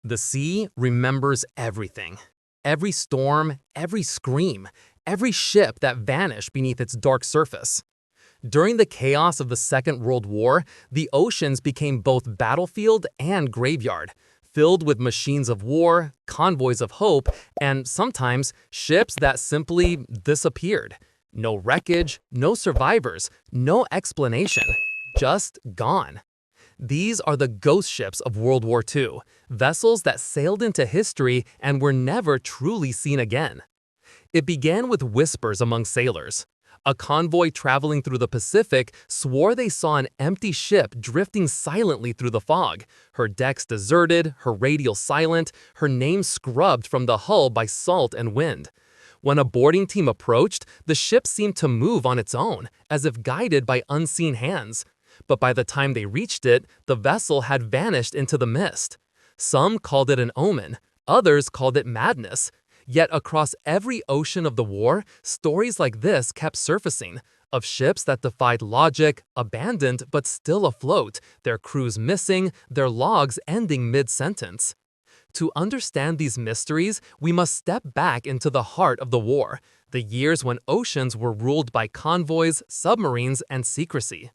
The sea remembers everything. Every storm, every scream, every ship that vanished beneath its dark surface. During the chaos of the Second World War, the oceans became both battlefield and graveyard, filled with machines of war, convoys of hope, and sometimes ships that simply disappeared. No wreckage, no survivors, no explanation, just gone. These are the ghost ships of World War II, vessels that sailed into history and were never truly seen again. It began with whispers among sailors. A convoy traveling through the Pacific swore they saw an empty ship drifting silently through the fog, her decks deserted, her radial silent, her name scrubbed from the hull by salt and wind. When a boarding team approached, the ship seemed to move on its own, as if guided by unseen hands. But by the time they reached it, the vessel had vanished into the mist. Some called it an omen, others called it madness. Yet across every ocean of the war, stories like this kept surfacing, of ships that defied logic, abandoned but still afloat, their crews missing, their logs ending mid-sentence. To understand these mysteries, we must step back into the heart of the war, the years when oceans were ruled by convoys, submarines, and secrecy.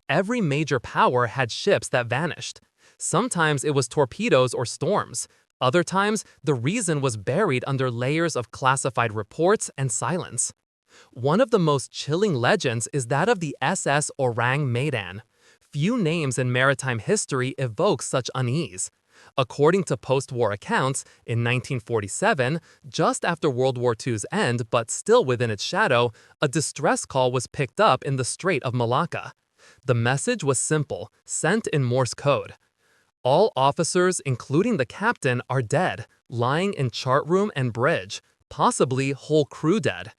Every major power had ships that vanished. Sometimes it was torpedoes or storms. Other times, the reason was buried under layers of classified reports and silence. One of the most chilling legends is that of the SS Ourang Medan. Few names in maritime history evoke such unease. According to post-war accounts, in 1947, just after World War II's end but still within its shadow, a distress call was picked up in the Strait of Malacca. The message was simple, sent in Morse code. All officers, including the captain, are dead, lying in chart room and bridge, possibly whole crew dead.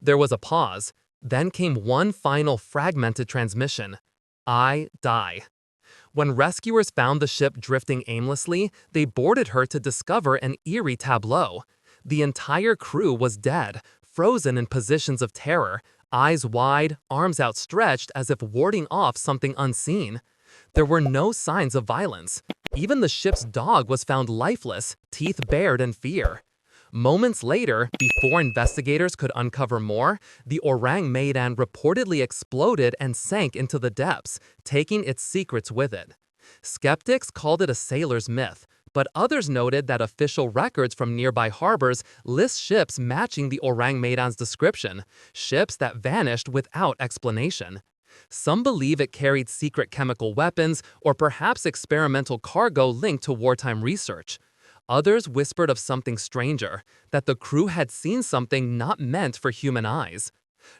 There was a pause. Then came one final fragmented transmission. I die. When rescuers found the ship drifting aimlessly, they boarded her to discover an eerie tableau. The entire crew was dead, frozen in positions of terror, eyes wide, arms outstretched as if warding off something unseen. There were no signs of violence. Even the ship's dog was found lifeless, teeth bared in fear. Moments later, before investigators could uncover more, the Ourang Medan reportedly exploded and sank into the depths, taking its secrets with it. Skeptics called it a sailor's myth, but others noted that official records from nearby harbors list ships matching the Ourang Medan's description, ships that vanished without explanation. Some believe it carried secret chemical weapons or perhaps experimental cargo linked to wartime research. Others whispered of something stranger, that the crew had seen something not meant for human eyes.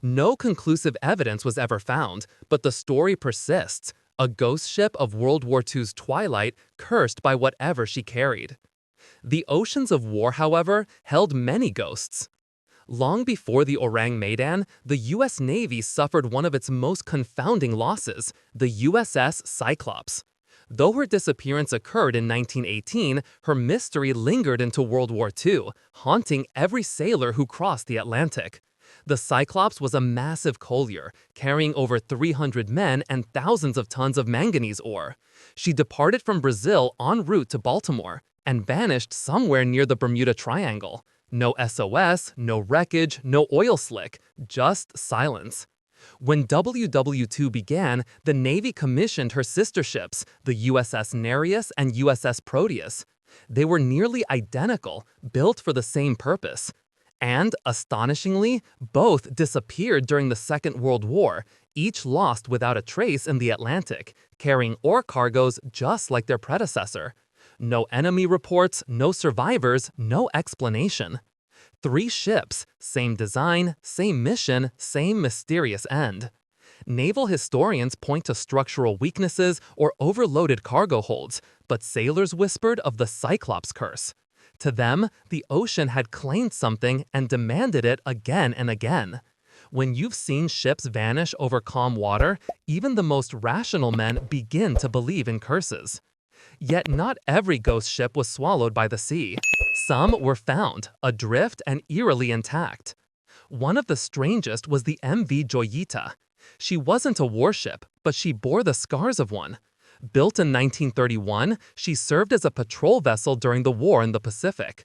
No conclusive evidence was ever found, but the story persists, a ghost ship of World War II's twilight cursed by whatever she carried. The oceans of war, however, held many ghosts. Long before the Ourang Medan, the U.S. Navy suffered one of its most confounding losses, the USS Cyclops. Though her disappearance occurred in 1918, her mystery lingered into World War II, haunting every sailor who crossed the Atlantic. The Cyclops was a massive collier, carrying over 300 men and thousands of tons of manganese ore. She departed from Brazil en route to Baltimore and vanished somewhere near the Bermuda Triangle. No SOS, no wreckage, no oil slick, just silence. When WW2 began, the Navy commissioned her sister ships, the USS Nereus and USS Proteus. They were nearly identical, built for the same purpose. And, astonishingly, both disappeared during the Second World War, each lost without a trace in the Atlantic, carrying ore cargoes just like their predecessor. No enemy reports, no survivors, no explanation. 3 ships, same design, same mission, same mysterious end. Naval historians point to structural weaknesses or overloaded cargo holds, but sailors whispered of the Cyclops curse. To them, the ocean had claimed something and demanded it again and again. When you've seen ships vanish over calm water, even the most rational men begin to believe in curses. Yet not every ghost ship was swallowed by the sea. Some were found, adrift and eerily intact. One of the strangest was the MV Joyita. She wasn't a warship, but she bore the scars of one. Built in 1931, she served as a patrol vessel during the war in the Pacific.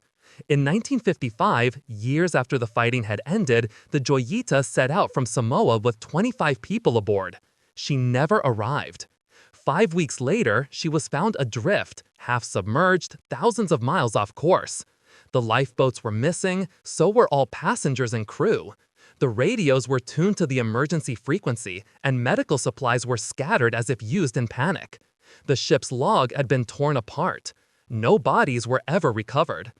In 1955, years after the fighting had ended, the Joyita set out from Samoa with 25 people aboard. She never arrived. 5 weeks later, she was found adrift, half submerged, thousands of miles off course. The lifeboats were missing, so were all passengers and crew. The radios were tuned to the emergency frequency, and medical supplies were scattered as if used in panic. The ship's log had been torn apart. No bodies were ever recovered.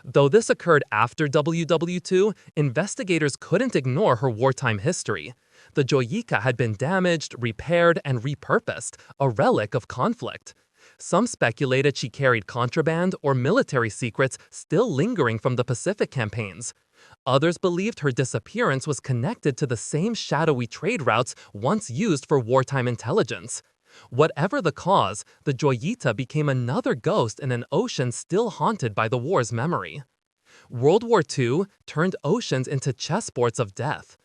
Though this occurred after WW2, investigators couldn't ignore her wartime history. The Joyita had been damaged, repaired, and repurposed, a relic of conflict. Some speculated she carried contraband or military secrets still lingering from the Pacific campaigns. Others believed her disappearance was connected to the same shadowy trade routes once used for wartime intelligence. Whatever the cause, the Joyita became another ghost in an ocean still haunted by the war's memory. World War II turned oceans into chessboards of death.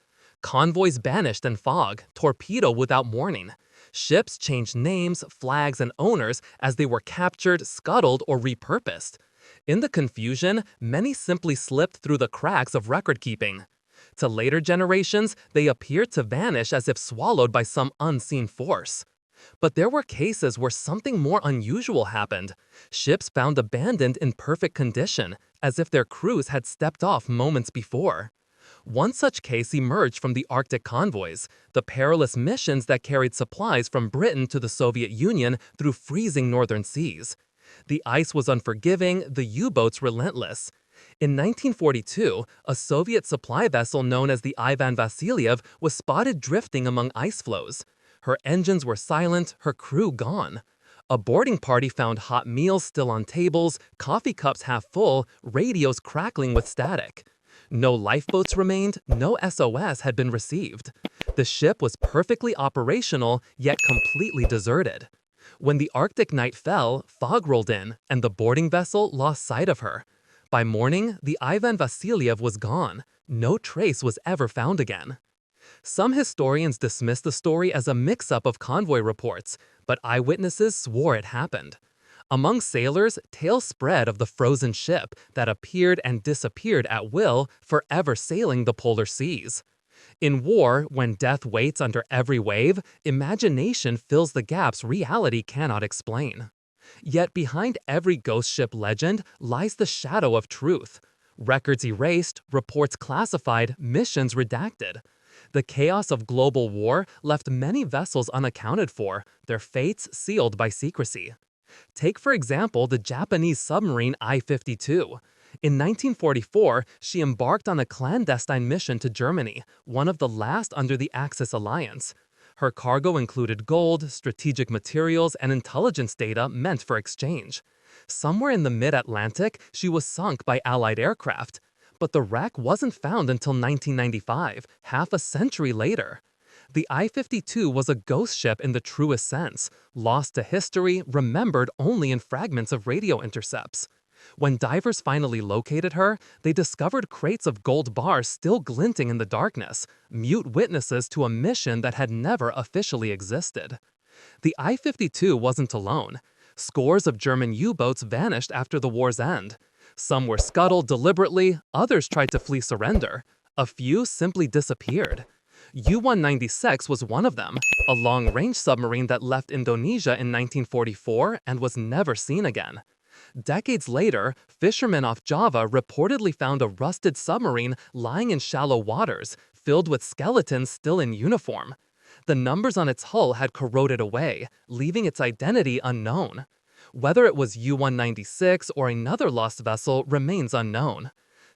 Convoys vanished in fog, torpedoed without warning. Ships changed names, flags, and owners as they were captured, scuttled, or repurposed. In the confusion, many simply slipped through the cracks of record-keeping. To later generations, they appeared to vanish as if swallowed by some unseen force. But there were cases where something more unusual happened. Ships found abandoned in perfect condition, as if their crews had stepped off moments before. One such case emerged from the Arctic convoys, the perilous missions that carried supplies from Britain to the Soviet Union through freezing northern seas. The ice was unforgiving, the U-boats relentless. In 1942, a Soviet supply vessel known as the Ivan Vasilyev was spotted drifting among ice floes. Her engines were silent, her crew gone. A boarding party found hot meals still on tables, coffee cups half full, radios crackling with static. No lifeboats remained, no SOS had been received. The ship was perfectly operational, yet completely deserted. When the Arctic night fell, fog rolled in, and the boarding vessel lost sight of her. By morning, the Ivan Vasilyev was gone. No trace was ever found again. Some historians dismiss the story as a mix-up of convoy reports, but eyewitnesses swore it happened. Among sailors, tales spread of the frozen ship that appeared and disappeared at will, forever sailing the polar seas. In war, when death waits under every wave, imagination fills the gaps reality cannot explain. Yet behind every ghost ship legend lies the shadow of truth. Records erased, reports classified, missions redacted. The chaos of global war left many vessels unaccounted for, their fates sealed by secrecy. Take, for example, the Japanese submarine I-52. In 1944, she embarked on a clandestine mission to Germany, one of the last under the Axis alliance. Her cargo included gold, strategic materials, and intelligence data meant for exchange. Somewhere in the mid-Atlantic, she was sunk by Allied aircraft. But the wreck wasn't found until 1995, half a century later. The I-52 was a ghost ship in the truest sense, lost to history, remembered only in fragments of radio intercepts. When divers finally located her, they discovered crates of gold bars still glinting in the darkness, mute witnesses to a mission that had never officially existed. The I-52 wasn't alone. Scores of German U-boats vanished after the war's end. Some were scuttled deliberately, others tried to flee surrender. A few simply disappeared. U-196 was one of them, a long-range submarine that left Indonesia in 1944 and was never seen again. Decades later, fishermen off Java reportedly found a rusted submarine lying in shallow waters, filled with skeletons still in uniform. The numbers on its hull had corroded away, leaving its identity unknown. Whether it was U-196 or another lost vessel remains unknown.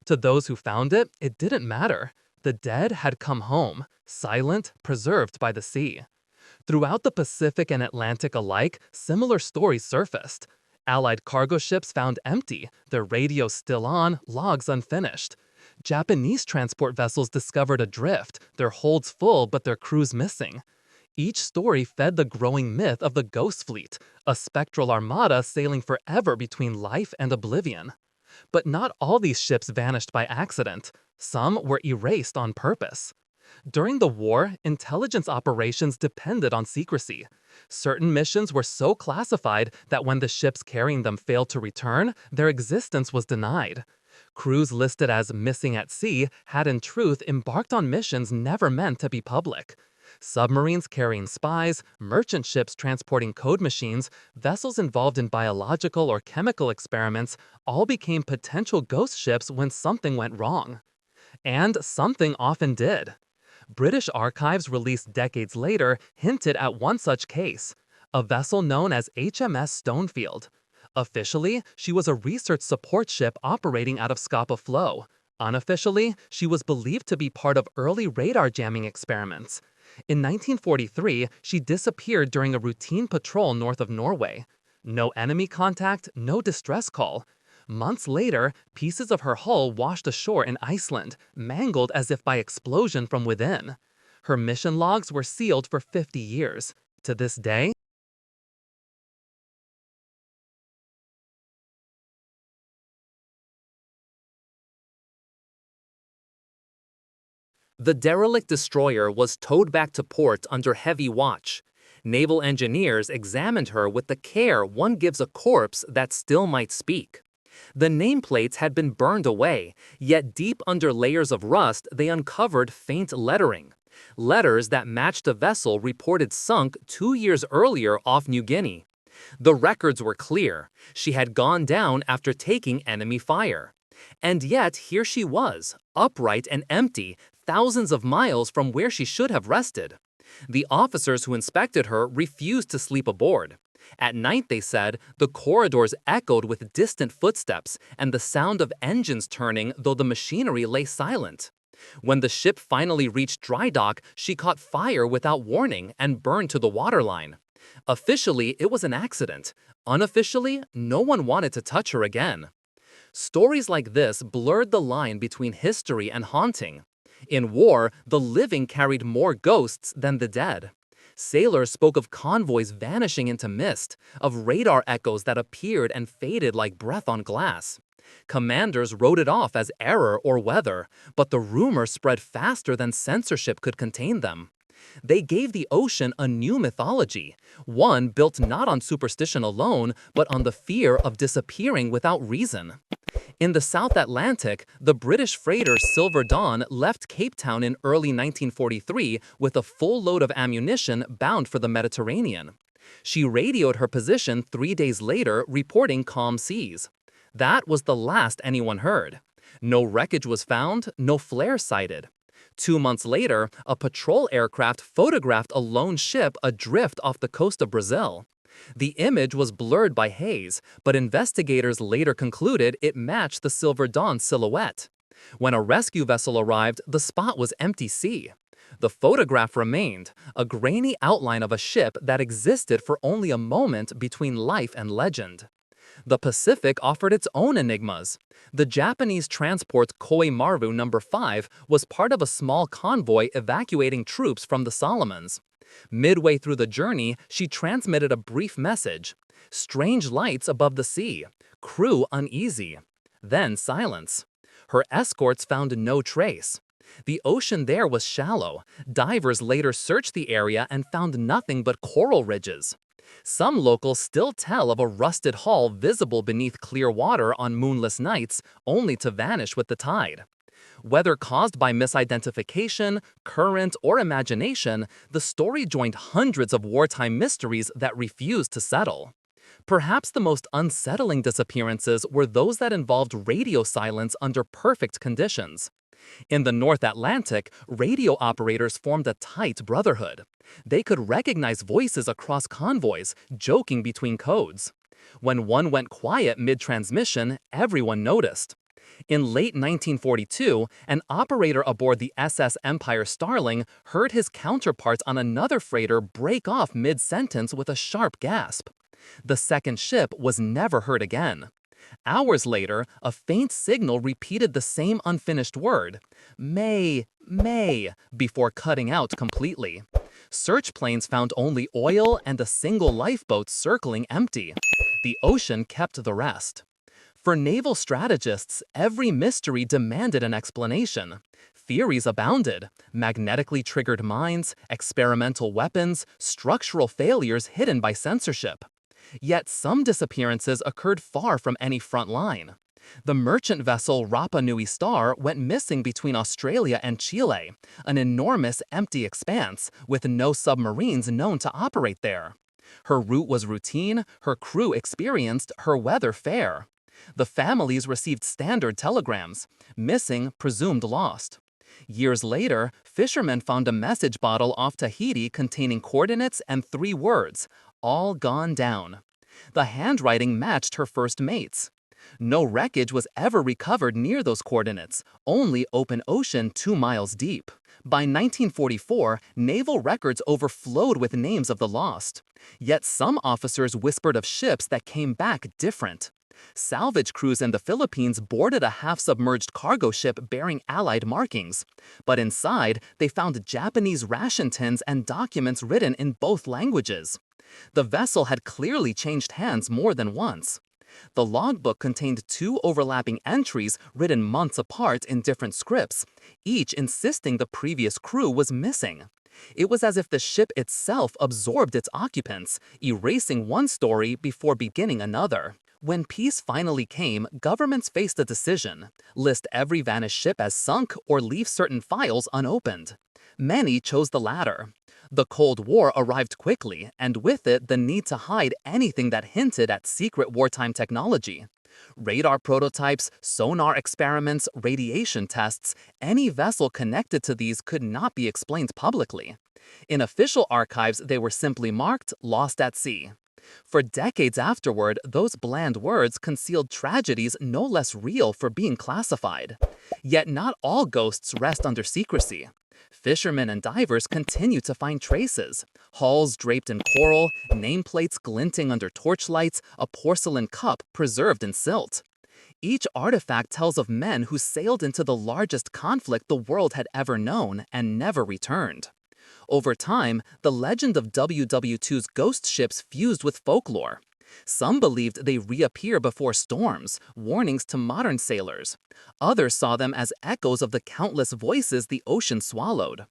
To those who found it, it didn't matter. The dead had come home, silent, preserved by the sea. Throughout the Pacific and Atlantic alike, similar stories surfaced. Allied cargo ships found empty, their radios still on, logs unfinished. Japanese transport vessels discovered adrift, their holds full but their crews missing. Each story fed the growing myth of the Ghost Fleet, a spectral armada sailing forever between life and oblivion. But not all these ships vanished by accident. Some were erased on purpose. During the war, intelligence operations depended on secrecy. Certain missions were so classified that when the ships carrying them failed to return, their existence was denied. Crews listed as missing at sea had in truth embarked on missions never meant to be public. Submarines carrying spies, merchant ships transporting code machines, vessels involved in biological or chemical experiments all became potential ghost ships when something went wrong. And something often did. British archives released decades later hinted at one such case, a vessel known as HMS Stonefield. Officially, she was a research support ship operating out of Scapa Flow. Unofficially, she was believed to be part of early radar jamming experiments. In 1943, she disappeared during a routine patrol north of Norway. No enemy contact, no distress call. Months later, pieces of her hull washed ashore in Iceland, mangled as if by explosion from within. Her mission logs were sealed for 50 years. To this day, the derelict destroyer was towed back to port under heavy watch. Naval engineers examined her with the care one gives a corpse that still might speak. The nameplates had been burned away, yet deep under layers of rust they uncovered faint lettering. Letters that matched a vessel reported sunk 2 years earlier off New Guinea. The records were clear. She had gone down after taking enemy fire. And yet here she was, upright and empty, thousands of miles from where she should have rested. The officers who inspected her refused to sleep aboard. At night, they said, the corridors echoed with distant footsteps and the sound of engines turning, though the machinery lay silent. When the ship finally reached dry dock, she caught fire without warning and burned to the waterline. Officially, it was an accident. Unofficially, no one wanted to touch her again. Stories like this blurred the line between history and haunting. In war, the living carried more ghosts than the dead. Sailors spoke of convoys vanishing into mist, of radar echoes that appeared and faded like breath on glass. Commanders wrote it off as error or weather, but the rumor spread faster than censorship could contain them. They gave the ocean a new mythology, one built not on superstition alone, but on the fear of disappearing without reason. In the South Atlantic, the British freighter Silver Dawn left Cape Town in early 1943 with a full load of ammunition bound for the Mediterranean. She radioed her position 3 days later, reporting calm seas. That was the last anyone heard. No wreckage was found, no flare sighted. 2 months later, a patrol aircraft photographed a lone ship adrift off the coast of Brazil. The image was blurred by haze, but investigators later concluded it matched the Silver Dawn silhouette. When a rescue vessel arrived, the spot was empty sea. The photograph remained, a grainy outline of a ship that existed for only a moment between life and legend. The Pacific offered its own enigmas. The Japanese transport Koimaru No. 5 was part of a small convoy evacuating troops from the Solomons. Midway through the journey, she transmitted a brief message. Strange lights above the sea. Crew uneasy. Then silence. Her escorts found no trace. The ocean there was shallow. Divers later searched the area and found nothing but coral ridges. Some locals still tell of a rusted hull visible beneath clear water on moonless nights, only to vanish with the tide. Whether caused by misidentification, current, or imagination, the story joined hundreds of wartime mysteries that refused to settle. Perhaps the most unsettling disappearances were those that involved radio silence under perfect conditions. In the North Atlantic, radio operators formed a tight brotherhood. They could recognize voices across convoys, joking between codes. When one went quiet mid-transmission, everyone noticed. In late 1942, an operator aboard the SS Empire Starling heard his counterparts on another freighter break off mid-sentence with a sharp gasp. The second ship was never heard again. Hours later, a faint signal repeated the same unfinished word, "May, May," before cutting out completely. Search planes found only oil and a single lifeboat circling empty. The ocean kept the rest. For naval strategists, every mystery demanded an explanation. Theories abounded: magnetically triggered mines, experimental weapons, structural failures hidden by censorship. Yet some disappearances occurred far from any front line. The merchant vessel Rapa Nui Star went missing between Australia and Chile, an enormous empty expanse with no submarines known to operate there. Her route was routine, her crew experienced, her weather fair. The families received standard telegrams: missing, presumed lost. Years later, fishermen found a message bottle off Tahiti containing coordinates and 3 words: all gone down. The handwriting matched her first mate's. No wreckage was ever recovered near those coordinates, only open ocean 2 miles deep. By 1944, naval records overflowed with names of the lost. Yet some officers whispered of ships that came back different. Salvage crews in the Philippines boarded a half-submerged cargo ship bearing Allied markings. But inside, they found Japanese ration tins and documents written in both languages. The vessel had clearly changed hands more than once. The logbook contained 2 overlapping entries written months apart in different scripts, each insisting the previous crew was missing. It was as if the ship itself absorbed its occupants, erasing one story before beginning another. When peace finally came, governments faced a decision: list every vanished ship as sunk or leave certain files unopened. Many chose the latter. The Cold War arrived quickly, and with it the need to hide anything that hinted at secret wartime technology. Radar prototypes, sonar experiments, radiation tests, any vessel connected to these could not be explained publicly. In official archives, they were simply marked "lost at sea." For decades afterward, those bland words concealed tragedies no less real for being classified. Yet not all ghosts rest under secrecy. Fishermen and divers continue to find traces: hulls draped in coral, nameplates glinting under torchlights, a porcelain cup preserved in silt. Each artifact tells of men who sailed into the largest conflict the world had ever known and never returned. Over time, the legend of WW2's ghost ships fused with folklore. Some believed they reappear before storms, warnings to modern sailors. Others saw them as echoes of the countless voices the ocean swallowed.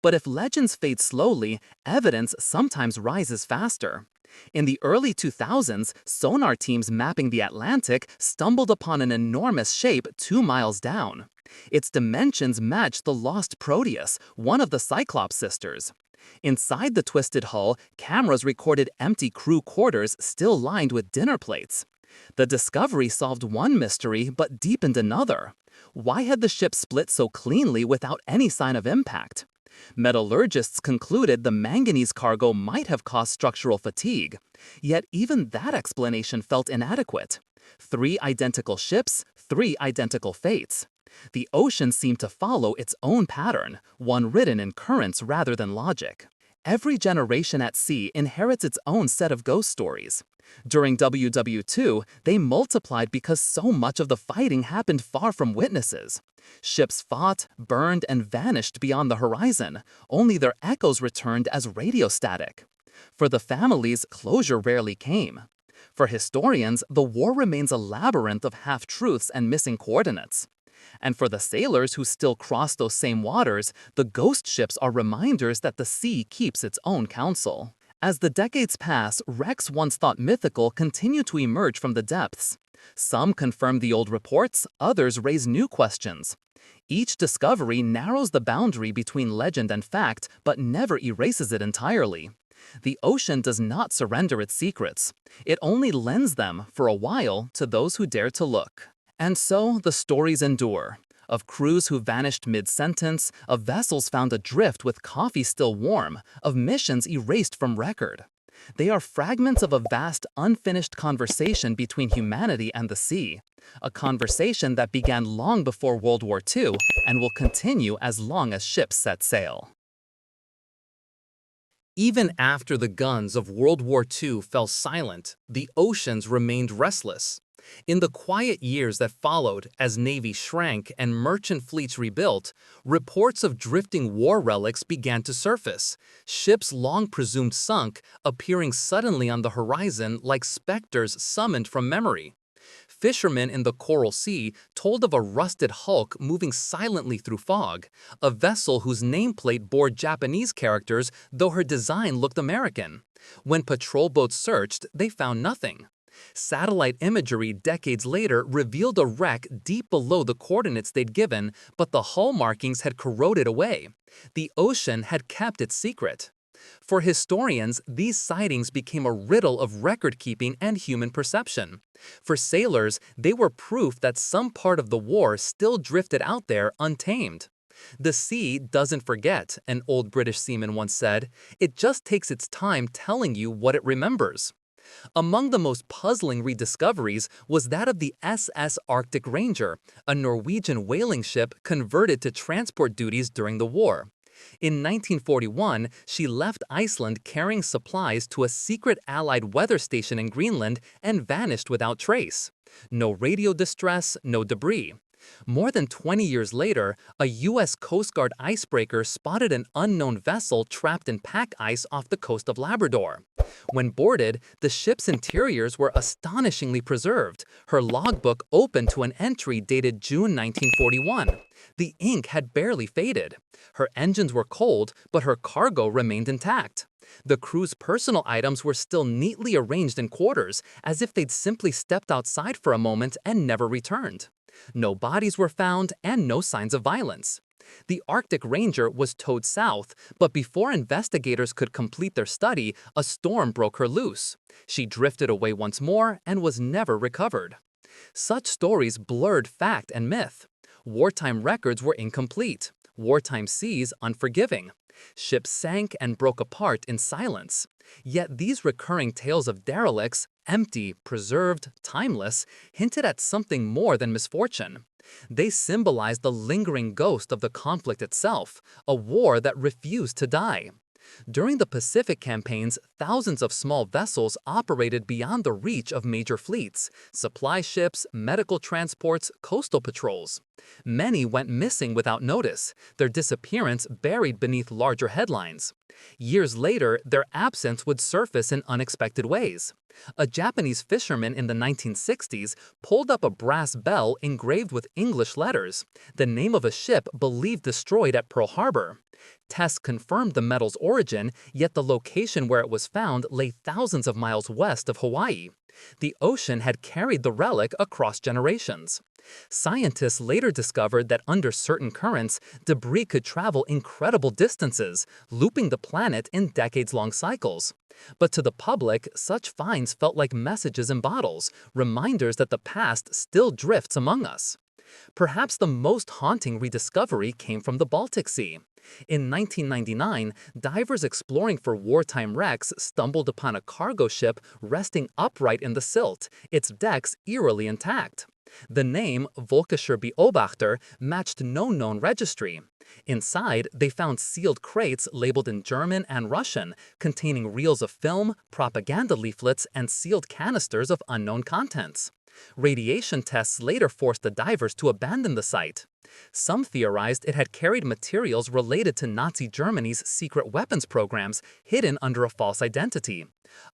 But if legends fade slowly, evidence sometimes rises faster. In the early 2000s, sonar teams mapping the Atlantic stumbled upon an enormous shape 2 miles down. Its dimensions matched the lost Proteus, one of the Cyclops sisters. Inside the twisted hull, cameras recorded empty crew quarters still lined with dinner plates. The discovery solved one mystery but deepened another. Why had the ship split so cleanly without any sign of impact? Metallurgists concluded the manganese cargo might have caused structural fatigue. Yet even that explanation felt inadequate. 3 identical ships, 3 identical fates. The ocean seemed to follow its own pattern, one written in currents rather than logic. Every generation at sea inherits its own set of ghost stories. During WW2, they multiplied because so much of the fighting happened far from witnesses. Ships fought, burned, and vanished beyond the horizon. Only their echoes returned as radio static. For the families, closure rarely came. For historians, the war remains a labyrinth of half-truths and missing coordinates. And for the sailors who still cross those same waters, the ghost ships are reminders that the sea keeps its own counsel. As the decades pass, wrecks once thought mythical continue to emerge from the depths. Some confirm the old reports, others raise new questions. Each discovery narrows the boundary between legend and fact, but never erases it entirely. The ocean does not surrender its secrets. It only lends them, for a while, to those who dare to look. And so the stories endure. Of crews who vanished mid-sentence, of vessels found adrift with coffee still warm, of missions erased from record. They are fragments of a vast, unfinished conversation between humanity and the sea. A conversation that began long before World War II and will continue as long as ships set sail. Even after the guns of World War II fell silent, the oceans remained restless. In the quiet years that followed, as navies shrank and merchant fleets rebuilt, reports of drifting war relics began to surface, ships long presumed sunk appearing suddenly on the horizon like specters summoned from memory. Fishermen in the Coral Sea told of a rusted hulk moving silently through fog, a vessel whose nameplate bore Japanese characters though her design looked American. When patrol boats searched, they found nothing. Satellite imagery decades later revealed a wreck deep below the coordinates they'd given, but the hull markings had corroded away. The ocean had kept its secret. For historians, these sightings became a riddle of record-keeping and human perception. For sailors, they were proof that some part of the war still drifted out there untamed. "The sea doesn't forget," an old British seaman once said. "It just takes its time telling you what it remembers." Among the most puzzling rediscoveries was that of the SS Arctic Ranger, a Norwegian whaling ship converted to transport duties during the war. In 1941, she left Iceland carrying supplies to a secret Allied weather station in Greenland and vanished without trace. No radio distress, no debris. More than 20 years later, a U.S. Coast Guard icebreaker spotted an unknown vessel trapped in pack ice off the coast of Labrador. When boarded, the ship's interiors were astonishingly preserved, her logbook open to an entry dated June 1941. The ink had barely faded. Her engines were cold, but her cargo remained intact. The crew's personal items were still neatly arranged in quarters, as if they'd simply stepped outside for a moment and never returned. No bodies were found and no signs of violence. The Arctic Ranger was towed south, but before investigators could complete their study, a storm broke her loose. She drifted away once more and was never recovered. Such stories blurred fact and myth. Wartime records were incomplete. Wartime seas unforgiving. Ships sank and broke apart in silence. Yet these recurring tales of derelicts, empty, preserved, timeless, hinted at something more than misfortune. They symbolized the lingering ghost of the conflict itself, a war that refused to die. During the Pacific campaigns, thousands of small vessels operated beyond the reach of major fleets, supply ships, medical transports, coastal patrols. Many went missing without notice, their disappearance buried beneath larger headlines. Years later, their absence would surface in unexpected ways. A Japanese fisherman in the 1960s pulled up a brass bell engraved with English letters, the name of a ship believed destroyed at Pearl Harbor. Tests confirmed the metal's origin, yet the location where it was found lay thousands of miles west of Hawaii. The ocean had carried the relic across generations. Scientists later discovered that under certain currents, debris could travel incredible distances, looping the planet in decades-long cycles. But to the public, such finds felt like messages in bottles, reminders that the past still drifts among us. Perhaps the most haunting rediscovery came from the Baltic Sea. In 1999, divers exploring for wartime wrecks stumbled upon a cargo ship resting upright in the silt, its decks eerily intact. The name Volkischer Beobachter matched no known registry. Inside, they found sealed crates labeled in German and Russian, containing reels of film, propaganda leaflets, and sealed canisters of unknown contents. Radiation tests later forced the divers to abandon the site. Some theorized it had carried materials related to Nazi Germany's secret weapons programs hidden under a false identity.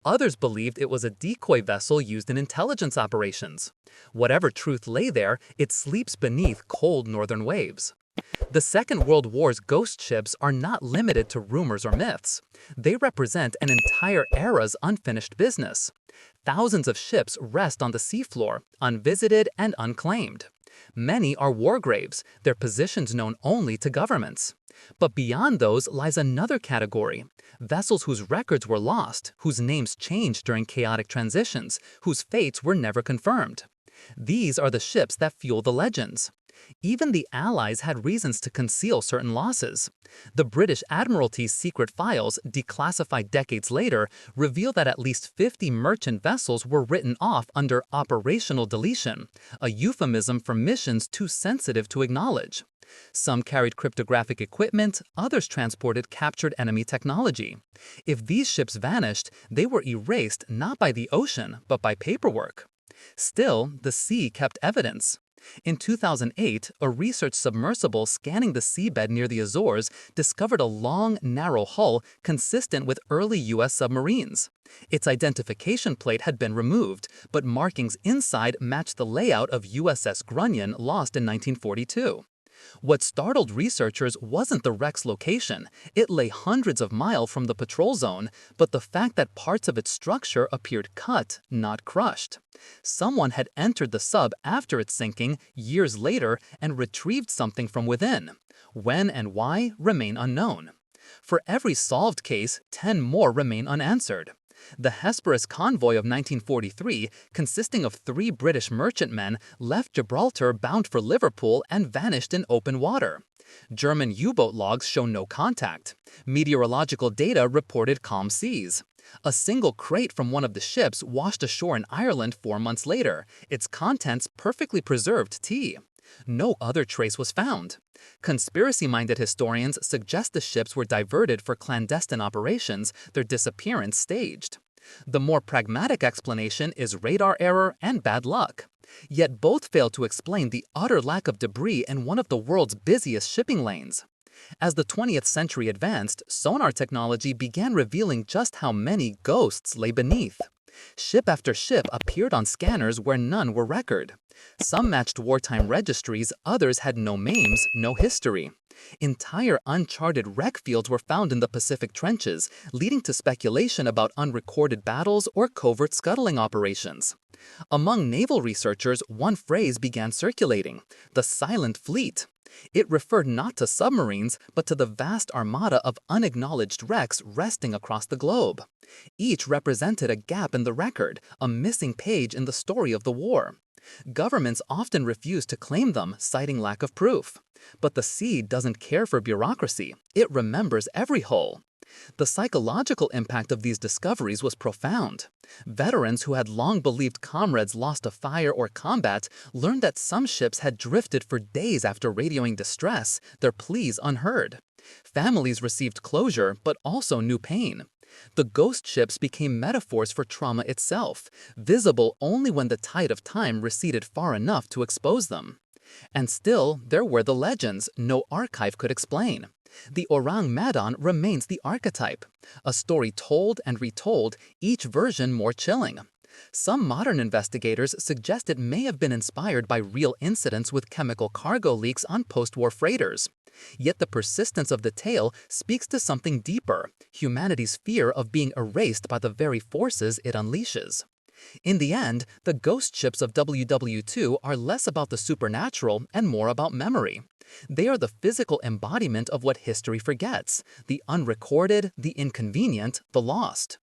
Others believed it was a decoy vessel used in intelligence operations. Whatever truth lay there, it sleeps beneath cold northern waves. The Second World War's ghost ships are not limited to rumors or myths. They represent an entire era's unfinished business. Thousands of ships rest on the seafloor, unvisited and unclaimed. Many are war graves, their positions known only to governments. But beyond those lies another category, vessels whose records were lost, whose names changed during chaotic transitions, whose fates were never confirmed. These are the ships that fuel the legends. Even the Allies had reasons to conceal certain losses. The British Admiralty's secret files, declassified decades later, reveal that at least 50 merchant vessels were written off under operational deletion, a euphemism for missions too sensitive to acknowledge. Some carried cryptographic equipment, others transported captured enemy technology. If these ships vanished, they were erased not by the ocean, but by paperwork. Still, the sea kept evidence. In 2008, a research submersible scanning the seabed near the Azores discovered a long, narrow hull consistent with early U.S. submarines. Its identification plate had been removed, but markings inside matched the layout of USS Grunion lost in 1942. What startled researchers wasn't the wreck's location. It lay hundreds of miles from the patrol zone, but the fact that parts of its structure appeared cut, not crushed. Someone had entered the sub after its sinking, years later, and retrieved something from within. When and why remain unknown. For every solved case, 10 more remain unanswered. The Hesperus convoy of 1943, consisting of 3 British merchantmen, left Gibraltar bound for Liverpool and vanished in open water. German U-boat logs show no contact. Meteorological data reported calm seas. A single crate from one of the ships washed ashore in Ireland 4 months later, its contents perfectly preserved tea. No other trace was found. Conspiracy-minded historians suggest the ships were diverted for clandestine operations, their disappearance staged. The more pragmatic explanation is radar error and bad luck. Yet both fail to explain the utter lack of debris in one of the world's busiest shipping lanes. As the 20th century advanced, sonar technology began revealing just how many ghosts lay beneath. Ship after ship appeared on scanners where none were recorded. Some matched wartime registries, others had no names, no history. Entire uncharted wreck fields were found in the Pacific trenches, leading to speculation about unrecorded battles or covert scuttling operations. Among naval researchers, one phrase began circulating: the silent fleet. It referred not to submarines, but to the vast armada of unacknowledged wrecks resting across the globe. Each represented a gap in the record, a missing page in the story of the war. Governments often refuse to claim them, citing lack of proof. But the sea doesn't care for bureaucracy. It remembers every hull. The psychological impact of these discoveries was profound. Veterans who had long believed comrades lost to fire or combat learned that some ships had drifted for days after radioing distress, their pleas unheard. Families received closure, but also new pain. The ghost ships became metaphors for trauma itself, visible only when the tide of time receded far enough to expose them. And still, there were the legends no archive could explain. The Ourang Medan remains the archetype, a story told and retold, each version more chilling. Some modern investigators suggest it may have been inspired by real incidents with chemical cargo leaks on post-war freighters. Yet the persistence of the tale speaks to something deeper: humanity's fear of being erased by the very forces it unleashes. In the end, the ghost ships of WW2 are less about the supernatural and more about memory. They are the physical embodiment of what history forgets: the unrecorded, the inconvenient, the lost.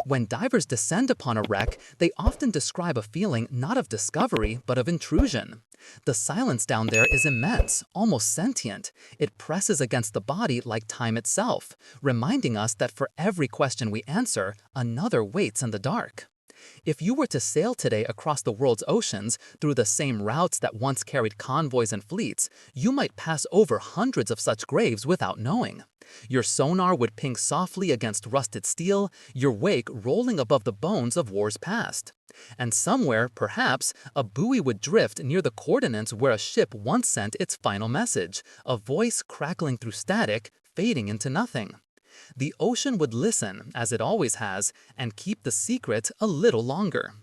When divers descend upon a wreck, they often describe a feeling not of discovery, but of intrusion. The silence down there is immense, almost sentient. It presses against the body like time itself, reminding us that for every question we answer, another waits in the dark. If you were to sail today across the world's oceans, through the same routes that once carried convoys and fleets, you might pass over hundreds of such graves without knowing. Your sonar would ping softly against rusted steel, your wake rolling above the bones of wars past. And somewhere, perhaps, a buoy would drift near the coordinates where a ship once sent its final message, a voice crackling through static, fading into nothing. The ocean would listen, as it always has, and keep the secret a little longer.